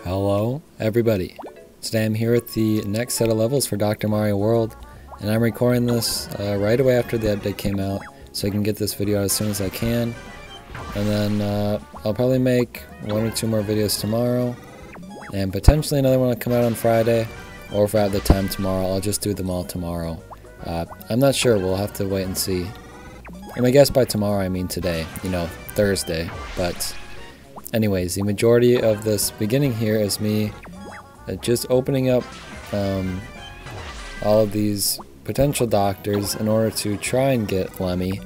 Hello everybody. Today I'm here with the next set of levels for Dr. Mario World, and I'm recording this right away after the update came out so I can get this video out as soon as I can. And then I'll probably make one or two more videos tomorrow, and potentially another one will come out on Friday, or if I have the time tomorrow I'll just do them all tomorrow. I'm not sure, we'll have to wait and see. And I guess by tomorrow I mean today, Thursday. But anyways, the majority of this beginning here is me just opening up all of these potential doctors in order to try and get Lemmy.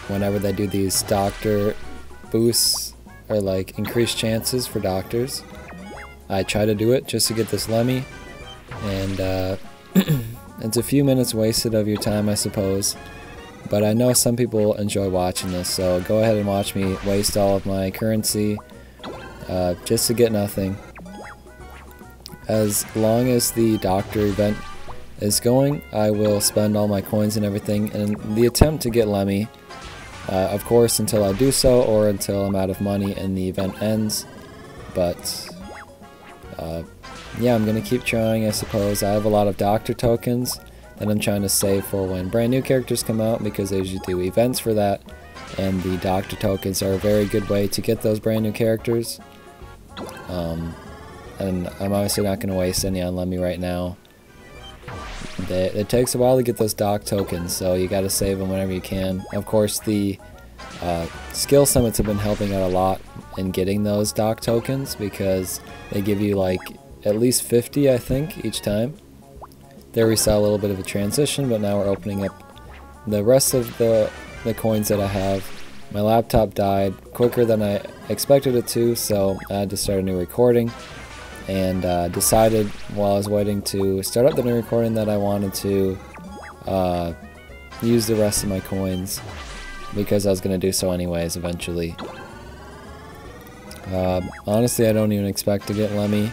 Whenever they do these doctor boosts or like increased chances for doctors, I try to do it just to get this Lemmy, and it's a few minutes wasted of your time, I suppose. But I know some people enjoy watching this, so go ahead and watch me waste all of my currency just to get nothing. As long as the doctor event is going, I will spend all my coins and everything in the attempt to get Lemmy. Of course, until I do so, or until I'm out of money and the event ends. But yeah, I'm going to keep trying, I suppose. I have a lot of doctor tokens that I'm trying to save for when brand new characters come out, because they usually do events for that, and the doctor tokens are a very good way to get those brand new characters. And I'm obviously not going to waste any on Lemmy right now. It takes a while to get those doc tokens, so you got to save them whenever you can. Of course, the skill summits have been helping out a lot in getting those doc tokens, because they give you like at least 50, I think, each time. There we saw a little bit of a transition, but now we're opening up the rest of the coins that I have. My laptop died quicker than I expected it to, so I had to start a new recording, and decided while I was waiting to start up the new recording that I wanted to use the rest of my coins, because I was going to do so anyways eventually. Honestly, I don't even expect to get Lemmy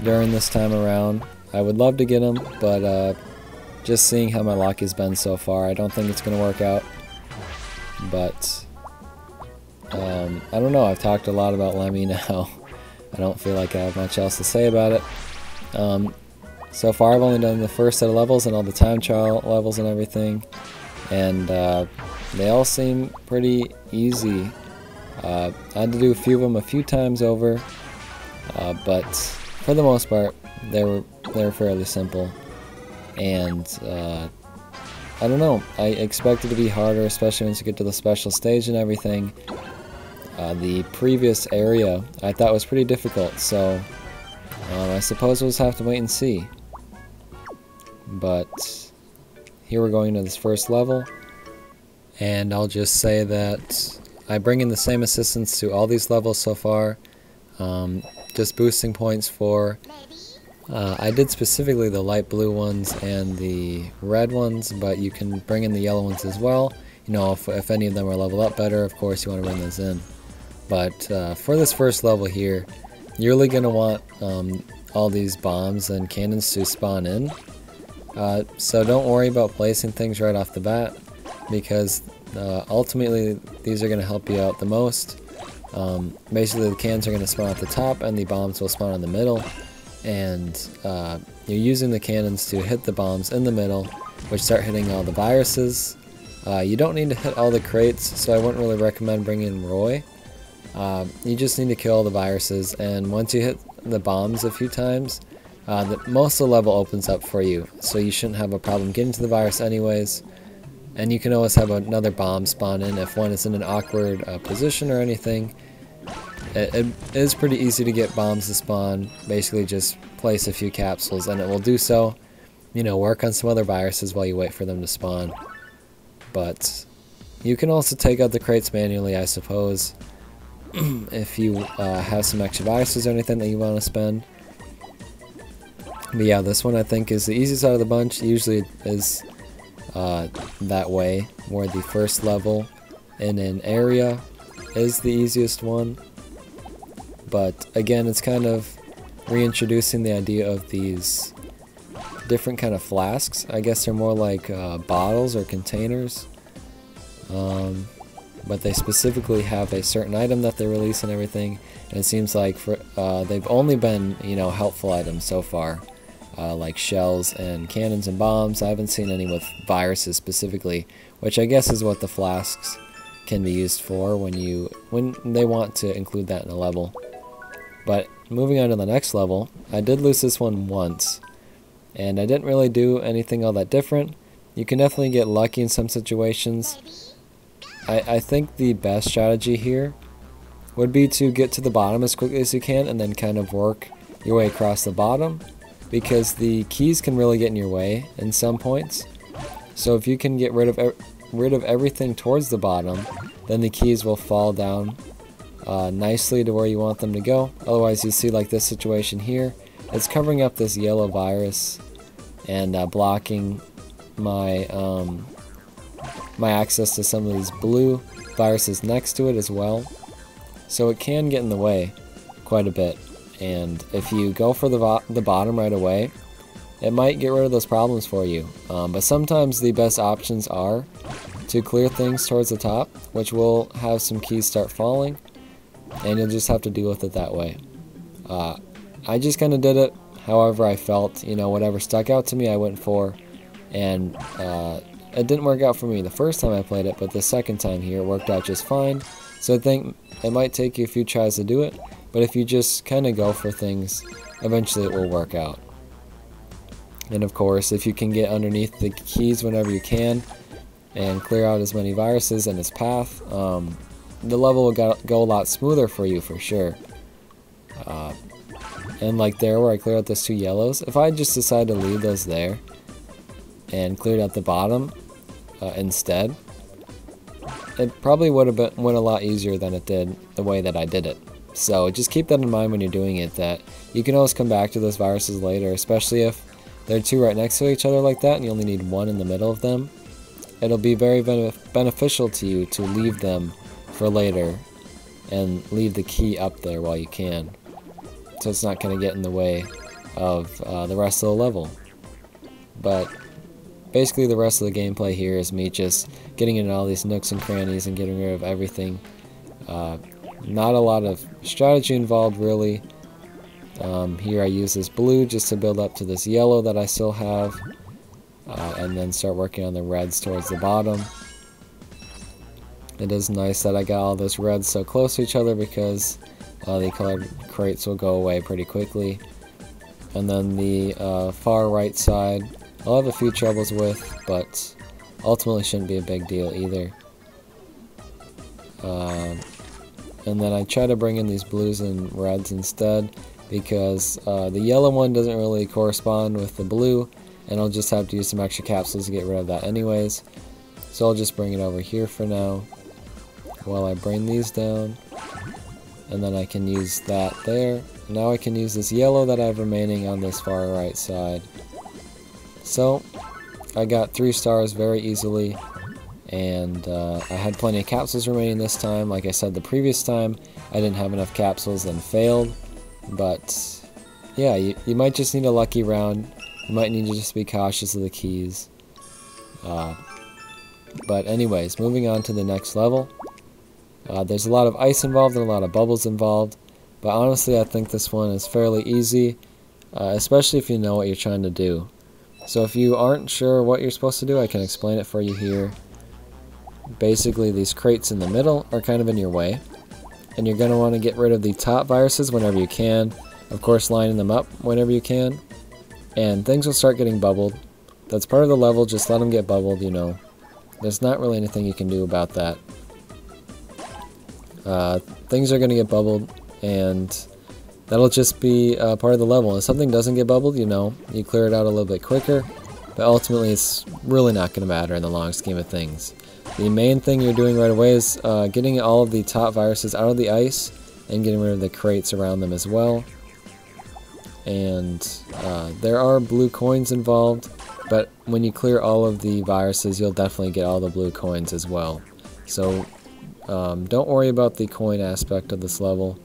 during this time around. I would love to get him, but just seeing how my luck has been so far, I don't think it's going to work out. But I don't know, I've talked a lot about Lemmy now. I don't feel like I have much else to say about it. So far I've only done the first set of levels and all the time trial levels and everything, and they all seem pretty easy. I had to do a few of them a few times over, but for the most part they were fairly simple. And I don't know, I expect it to be harder, especially once you get to the special stage and everything. The previous area I thought was pretty difficult, so I suppose we'll just have to wait and see. But here we're going to this first level, and I'll just say that I bring in the same assistants to all these levels so far, just boosting points for I did specifically the light blue ones and the red ones, but you can bring in the yellow ones as well. If any of them are leveled up better, of course you want to bring those in. But for this first level here, you're really going to want all these bombs and cannons to spawn in. So don't worry about placing things right off the bat, because ultimately these are going to help you out the most. Basically the cannons are going to spawn at the top and the bombs will spawn in the middle. And you're using the cannons to hit the bombs in the middle, which start hitting all the viruses. You don't need to hit all the crates, so I wouldn't really recommend bringing in Roy. You just need to kill all the viruses, and once you hit the bombs a few times, most of the level opens up for you, so you shouldn't have a problem getting to the virus anyways. And you can always have another bomb spawn in if one is in an awkward position or anything. It is pretty easy to get bombs to spawn. Basically just place a few capsules and it will do so. Work on some other viruses while you wait for them to spawn. But you can also take out the crates manually, I suppose, if you have some extra viruses or anything that you want to spend. But yeah, this one I think is the easiest out of the bunch. Usually it is that way, where the first level in an area is the easiest one. But again, it's kind of reintroducing the idea of these different kind of flasks. I guess they're more like bottles or containers. but they specifically have a certain item that they release and everything, and it seems like they've only been, you know, helpful items so far, like shells and cannons and bombs. I haven't seen any with viruses specifically, which I guess is what the flasks can be used for when they want to include that in a level. But moving on to the next level, I did lose this one once, and I didn't really do anything all that different. You can definitely get lucky in some situations. I think the best strategy here would be to get to the bottom as quickly as you can and then kind of work your way across the bottom, because the keys can really get in your way in some points. So if you can get rid of everything towards the bottom, then the keys will fall down nicely to where you want them to go. Otherwise, you see like this situation here, it's covering up this yellow virus and blocking my my access to some of these blue viruses next to it as well. So it can get in the way quite a bit, and if you go for the bottom right away, it might get rid of those problems for you. But sometimes the best options are to clear things towards the top, which will have some keys start falling, and you'll just have to deal with it that way. I just kind of did it however I felt, you know, whatever stuck out to me I went for, and it didn't work out for me the first time I played it, but the second time here it worked out just fine. So I think it might take you a few tries to do it, but if you just kind of go for things, eventually it will work out. And of course, if you can get underneath the keys whenever you can and clear out as many viruses in its path, the level will go a lot smoother for you for sure. And like there where I cleared out those two yellows, if I just decided to leave those there and cleared out the bottom instead, it probably would have went a lot easier than it did the way that I did it. So just keep that in mind when you're doing it, that you can always come back to those viruses later, especially if they're two right next to each other like that and you only need one in the middle of them. It'll be very beneficial to you to leave them for later and leave the key up there while you can, so it's not going to get in the way of the rest of the level. But basically the rest of the gameplay here is me just getting into all these nooks and crannies and getting rid of everything. Not a lot of strategy involved really. Here I use this blue just to build up to this yellow that I still have, and then start working on the reds towards the bottom. It is nice that I got all those reds so close to each other, because the colored crates will go away pretty quickly. And then the far right side I'll have a few troubles with, but ultimately shouldn't be a big deal either. And then I try to bring in these blues and reds instead, because the yellow one doesn't really correspond with the blue, and I'll just have to use some extra capsules to get rid of that anyways. So I'll just bring it over here for now while I bring these down, and then I can use that there. Now I can use this yellow that I have remaining on this far right side. So I got 3 stars very easily, and I had plenty of capsules remaining this time. Like I said the previous time, I didn't have enough capsules and failed. But yeah, you might just need a lucky round. You might need to just be cautious of the keys. But anyways, moving on to the next level. There's a lot of ice involved and a lot of bubbles involved, but honestly I think this one is fairly easy, especially if you know what you're trying to do. So if you aren't sure what you're supposed to do, I can explain it for you here. Basically, these crates in the middle are kind of in your way, and you're going to want to get rid of the top viruses whenever you can. Of course, lining them up whenever you can, and things will start getting bubbled. That's part of the level, just let them get bubbled, you know. There's not really anything you can do about that. Things are going to get bubbled, and that'll just be part of the level. If something doesn't get bubbled, you know, you clear it out a little bit quicker, but ultimately it's really not going to matter in the long scheme of things. The main thing you're doing right away is getting all of the top viruses out of the ice and getting rid of the crates around them as well. And there are blue coins involved, but when you clear all of the viruses, you'll definitely get all the blue coins as well. So don't worry about the coin aspect of this level.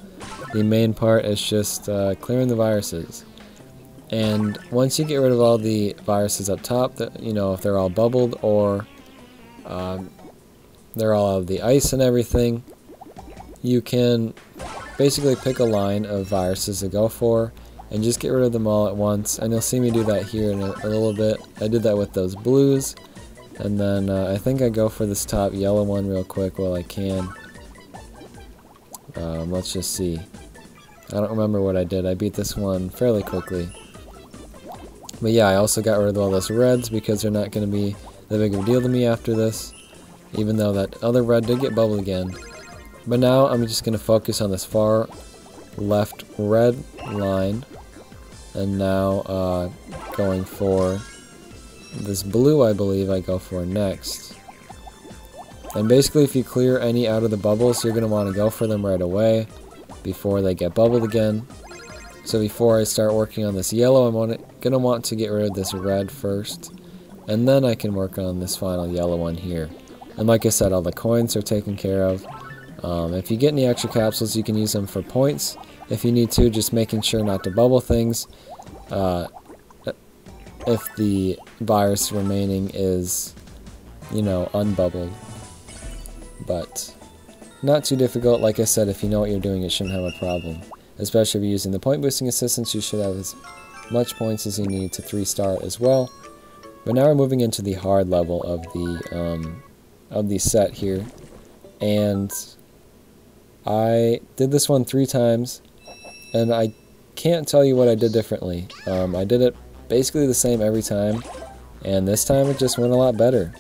The main part is just clearing the viruses. And once you get rid of all the viruses up top, you know, if they're all bubbled or they're all out of the ice and everything, you can basically pick a line of viruses to go for and just get rid of them all at once. And you'll see me do that here in a little bit. I did that with those blues, and then I think I go for this top yellow one real quick while I can. Let's just see. I don't remember what I did. I beat this one fairly quickly. But yeah, I also got rid of all those reds because they're not going to be that big of a deal to me after this, even though that other red did get bubbled again. But now I'm just going to focus on this far left red line, and now going for this blue, I believe I go for next. And basically, if you clear any out of the bubbles, you're going to want to go for them right away before they get bubbled again. So before I start working on this yellow, I'm going to want to get rid of this red first, and then I can work on this final yellow one here. And like I said, all the coins are taken care of. If you get any extra capsules, you can use them for points if you need to, just making sure not to bubble things if the virus remaining is, you know, unbubbled. But not too difficult. Like I said, if you know what you're doing, it shouldn't have a problem. Especially if you're using the point boosting assistance, you should have as much points as you need to 3-star as well. But now we're moving into the hard level of the set here, and I did this one 3 times, and I can't tell you what I did differently. I did it basically the same every time, and this time it just went a lot better.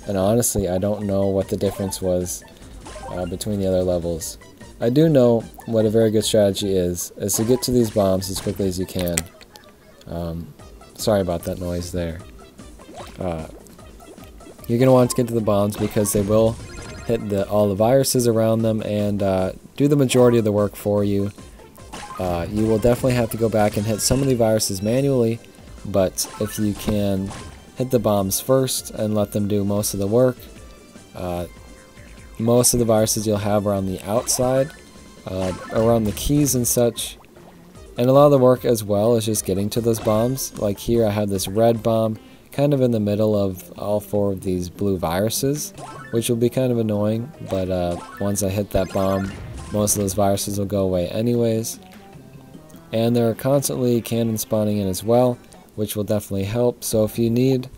And honestly, I don't know what the difference was between the other levels. I do know what a very good strategy is to get to these bombs as quickly as you can. Sorry about that noise there. You're going to want to get to the bombs because they will hit all the viruses around them and do the majority of the work for you. You will definitely have to go back and hit some of the viruses manually, but if you can hit the bombs first and let them do most of the work, most of the viruses you'll have are on the outside, around the keys and such. And a lot of the work as well is just getting to those bombs. Like here I have this red bomb kind of in the middle of all 4 of these blue viruses, which will be kind of annoying, but once I hit that bomb, most of those viruses will go away anyways. And there are constantly cannons spawning in as well, which will definitely help. So if you need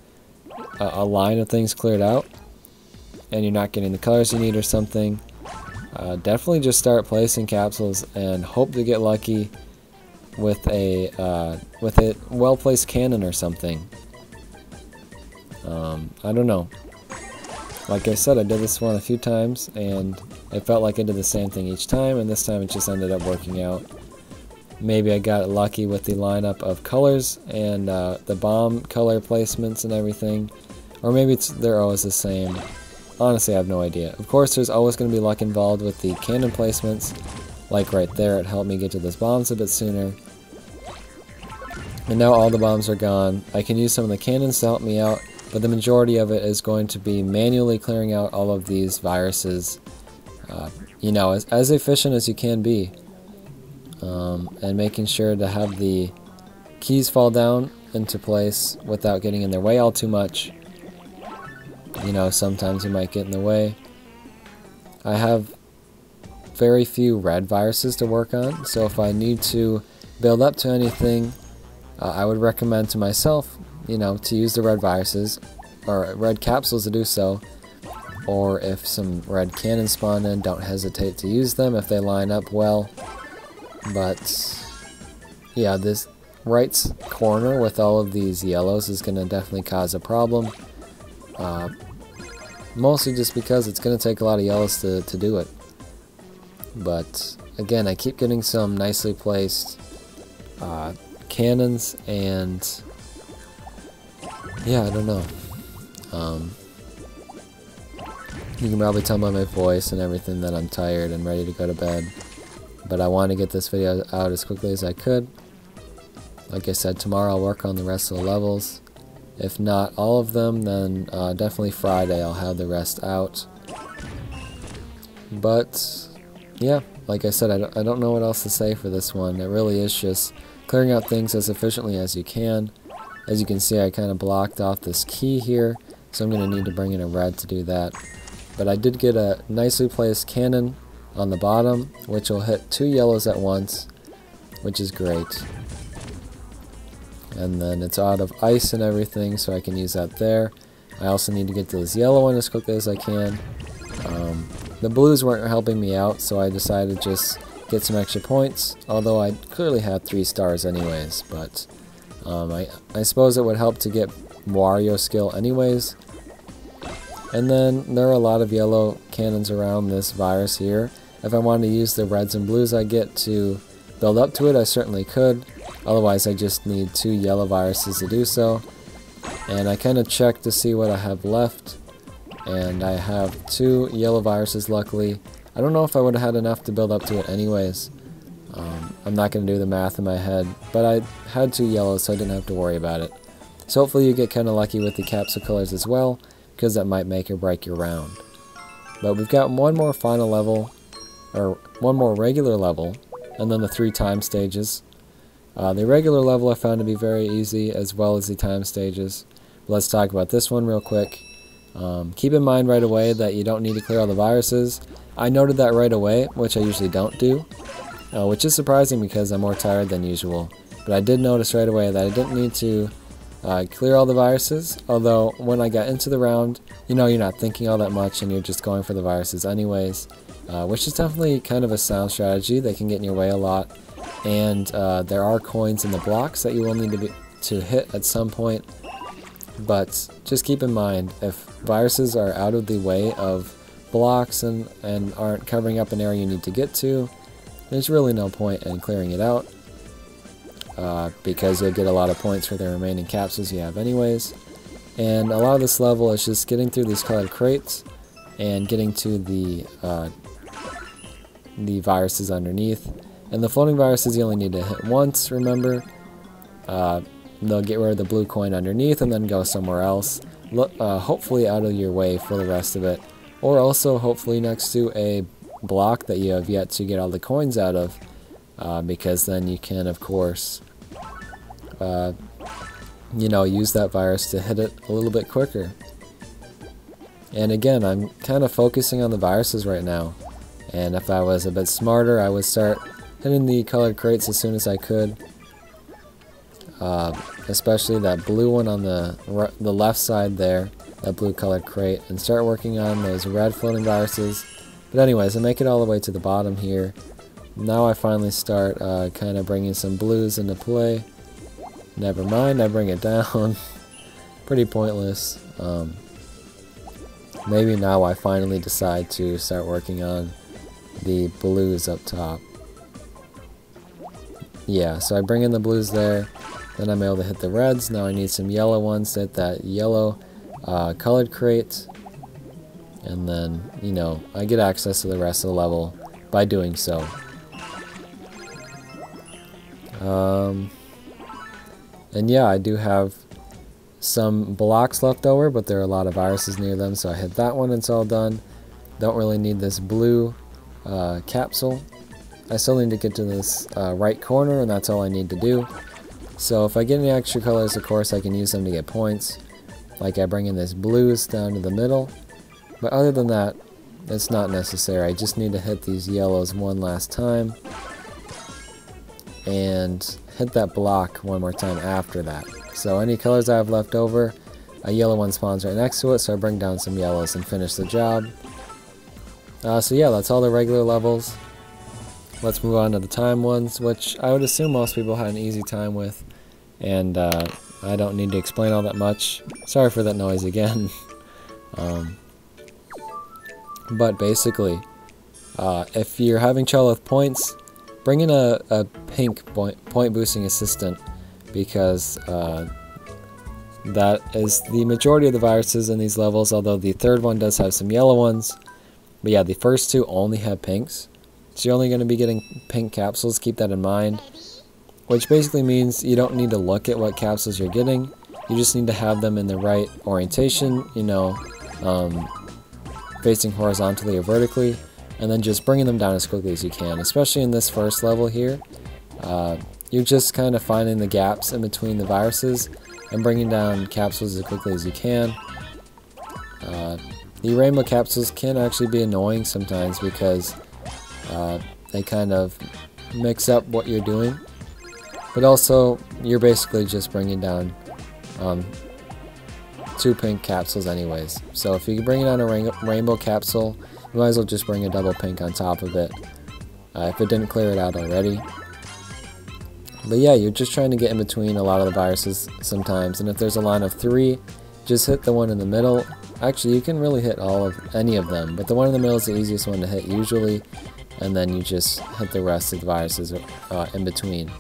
a line of things cleared out and you're not getting the colors you need or something, definitely just start placing capsules and hope to get lucky with a well-placed cannon or something. I don't know. Like I said, I did this one a few times and it felt like I did the same thing each time, and this time it just ended up working out. Maybe I got lucky with the lineup of colors and the bomb color placements and everything, or maybe they're always the same. Honestly, I have no idea. Of course, there's always going to be luck involved with the cannon placements, like right there, it helped me get to those bombs a bit sooner. And now all the bombs are gone. I can use some of the cannons to help me out, but the majority of it is going to be manually clearing out all of these viruses, you know, as efficient as you can be. And making sure to have the keys fall down into place without getting in their way all too much. You know, sometimes you might get in the way. I have very few red viruses to work on, so if I need to build up to anything, I would recommend to myself, you know, to use the red viruses or red capsules to do so. Or if some red cannons spawn in, don't hesitate to use them if they line up well. But yeah, this right corner with all of these yellows is going to definitely cause a problem. Mostly just because it's going to take a lot of yellows to do it. But again, I keep getting some nicely placed cannons, and yeah, I don't know. You can probably tell by my voice and everything that I'm tired and ready to go to bed. But I want to get this video out as quickly as I could. Like I said, tomorrow I'll work on the rest of the levels. If not all of them, then definitely Friday I'll have the rest out. But yeah, like I said, I don't know what else to say for this one. It really is just clearing out things as efficiently as you can. As you can see, I kind of blocked off this key here, so I'm going to need to bring in a red to do that. But I did get a nicely placed cannon on the bottom, which will hit 2 yellows at once, which is great. And then it's out of ice and everything, so I can use that there. I also need to get to this yellow one as quickly as I can. The blues weren't helping me out, so I decided to just get some extra points, although I clearly had 3 stars anyways, but I suppose it would help to get Wario skill anyways. And then there are a lot of yellow cannons around this virus here. If I wanted to use the reds and blues I get to build up to it, I certainly could. Otherwise, I just need 2 yellow viruses to do so. And I kind of checked to see what I have left, and I have 2 yellow viruses luckily. I don't know if I would have had enough to build up to it anyways. I'm not going to do the math in my head, but I had 2 yellows, so I didn't have to worry about it. So hopefully you get kind of lucky with the capsule colors as well, because that might make or break your round. But we've got one more final level, or one more regular level, and then the 3 time stages. The regular level I found to be very easy, as well as the time stages. But let's talk about this one real quick. Keep in mind right away that you don't need to clear all the viruses. I noted that right away, which I usually don't do, which is surprising because I'm more tired than usual. But I did notice right away that I didn't need to clear all the viruses, although when I got into the round, you know, you're not thinking all that much and you're just going for the viruses anyways, which is definitely kind of a sound strategy. They can get in your way a lot, and there are coins in the blocks that you will need to hit at some point. But just keep in mind, if viruses are out of the way of blocks and aren't covering up an area you need to get to, there's really no point in clearing it out, because you'll get a lot of points for the remaining capsules you have anyways. And a lot of this level is just getting through these colored crates and getting to the viruses underneath. And the floating viruses you only need to hit once, remember. They'll get rid of the blue coin underneath and then go somewhere else, hopefully out of your way for the rest of it, or also hopefully next to a block that you have yet to get all the coins out of, because then you can, of course, you know, use that virus to hit it a little bit quicker. And again, I'm kind of focusing on the viruses right now, and if I was a bit smarter, I would start hitting the colored crates as soon as I could. Especially that blue one on the left side there, that blue colored crate, and start working on those red floating viruses. But anyways, I make it all the way to the bottom here. Now I finally start kind of bringing some blues into play. Never mind, I bring it down. Pretty pointless. Maybe now I finally decide to start working on the blues up top. Yeah, so I bring in the blues there. Then I'm able to hit the reds. Now I need some yellow ones to hit that yellow colored crate. And then, you know, I get access to the rest of the level by doing so. And yeah, I do have some blocks left over, but there are a lot of viruses near them, so I hit that one and it's all done. Don't really need this blue capsule. I still need to get to this right corner, and that's all I need to do. So if I get any extra colors, of course, I can use them to get points. Like I bring in this blues down to the middle. But other than that, it's not necessary. I just need to hit these yellows one last time. And hit that block one more time after that. So any colors I have left over, a yellow one spawns right next to it, so I bring down some yellows and finish the job. So yeah, that's all the regular levels. Let's move on to the time ones, which I would assume most people had an easy time with, and I don't need to explain all that much. Sorry for that noise again. But basically, if you're having trouble with points, bring in a pink point boosting assistant, because that is the majority of the viruses in these levels, although the third one does have some yellow ones. But yeah, the first two only have pinks. So you're only going to be getting pink capsules, keep that in mind. Which basically means you don't need to look at what capsules you're getting. You just need to have them in the right orientation, you know, facing horizontally or vertically. And then just bringing them down as quickly as you can. Especially in this first level here. You're just kind of finding the gaps in between the viruses and bringing down capsules as quickly as you can. the rainbow capsules can actually be annoying sometimes because they kind of mix up what you're doing, but also you're basically just bringing down 2 pink capsules anyways. So if you bring down a rainbow capsule, you might as well just bring a double pink on top of it if it didn't clear it out already. But yeah, you're just trying to get in between a lot of the viruses sometimes, and if there's a line of 3, just hit the one in the middle. Actually, you can really hit any of them, but the one in the middle is the easiest one to hit usually, and then you just hit the rest of the viruses in between.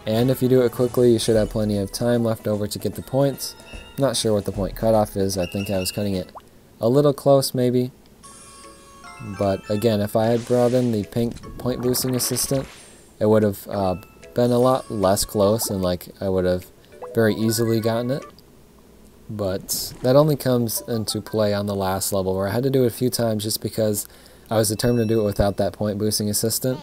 And if you do it quickly, you should have plenty of time left over to get the points. I'm not sure what the point cutoff is. I think I was cutting it a little close maybe. But again, if I had brought in the pink point boosting assistant, it would have been a lot less close, and like I would have very easily gotten it. But that only comes into play on the last level, where I had to do it a few times just because I was determined to do it without that point boosting assistant.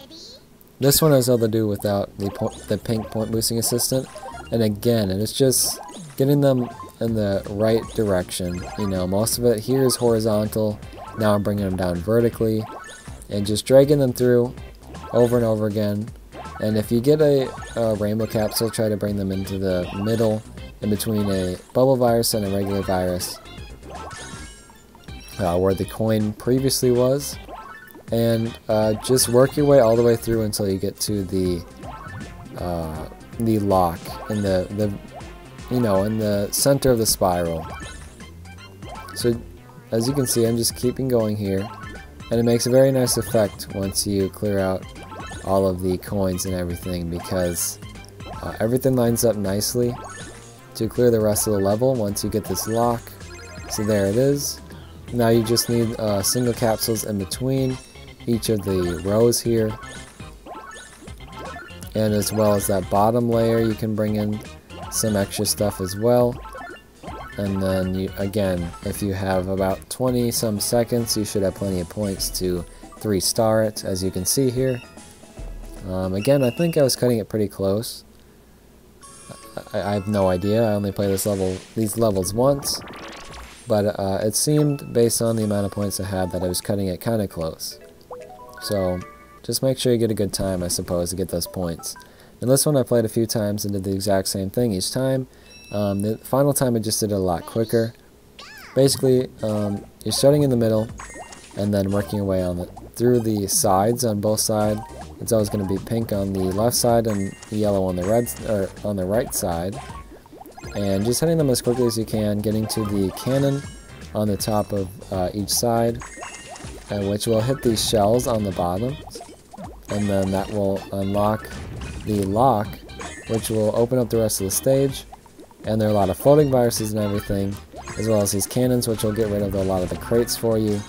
This one I was able to do without the pink point boosting assistant, and again, it's just getting them in the right direction. You know, most of it here is horizontal. Now I'm bringing them down vertically and just dragging them through over and over again. And if you get a rainbow capsule, try to bring them into the middle, in between a bubble virus and a regular virus, where the coin previously was, and just work your way all the way through until you get to the lock in in the center of the spiral. So as you can see, I'm just keeping going here, and it makes a very nice effect once you clear out all of the coins and everything, because everything lines up nicely to clear the rest of the level once you get this lock. So there it is. Now you just need single capsules in between each of the rows here, and as well as that bottom layer you can bring in some extra stuff as well. And then you, again, if you have about 20 some seconds, you should have plenty of points to 3-star it, as you can see here. Again, I think I was cutting it pretty close. I have no idea. I only played these levels once, but it seemed, based on the amount of points I had, that I was cutting it kind of close. So just make sure you get a good time, I suppose, to get those points. And this one I played a few times and did the exact same thing each time. The final time I just did it a lot quicker. Basically, you're starting in the middle and then working your way through the sides on both sides. It's always going to be pink on the left side and yellow on the right side. And just hitting them as quickly as you can, getting to the cannon on the top of each side, which will hit these shells on the bottom. And then that will unlock the lock, which will open up the rest of the stage. And there are a lot of floating viruses and everything, as well as these cannons, which will get rid of a lot of the crates for you.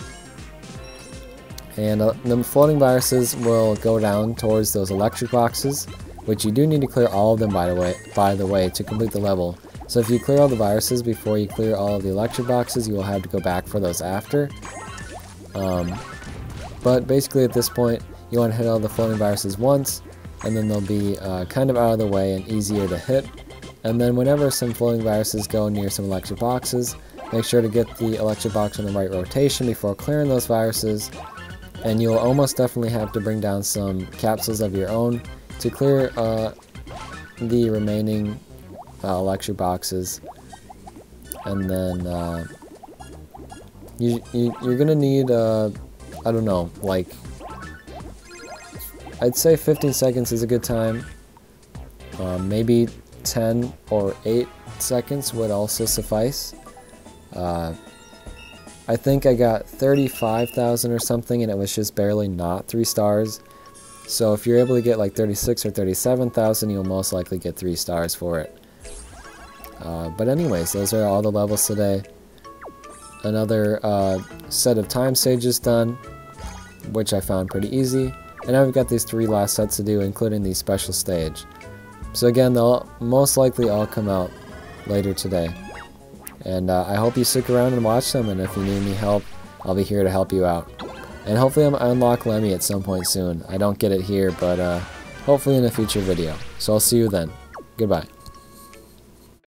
And the floating viruses will go down towards those electric boxes, which you do need to clear all of them, by the way, to complete the level. So if you clear all the viruses before you clear all of the electric boxes, you will have to go back for those after. But basically at this point, you want to hit all the floating viruses once, and then they'll be kind of out of the way and easier to hit. And then whenever some floating viruses go near some electric boxes, make sure to get the electric box in the right rotation before clearing those viruses. And you'll almost definitely have to bring down some capsules of your own to clear the remaining electric boxes. And then you're gonna need I don't know, like, I'd say 15 seconds is a good time. Maybe 10 or 8 seconds would also suffice. I think I got 35,000 or something, and it was just barely not 3 stars. So if you're able to get like 36 or 37,000, you'll most likely get 3 stars for it. But anyways, those are all the levels today. Another set of time stages done, which I found pretty easy. And now we've got these 3 last sets to do, including the special stage. So again, they'll most likely all come out later today. And I hope you stick around and watch them, and if you need any help, I'll be here to help you out. And hopefully I unlock Lemmy at some point soon. I don't get it here, but hopefully in a future video. So I'll see you then. Goodbye.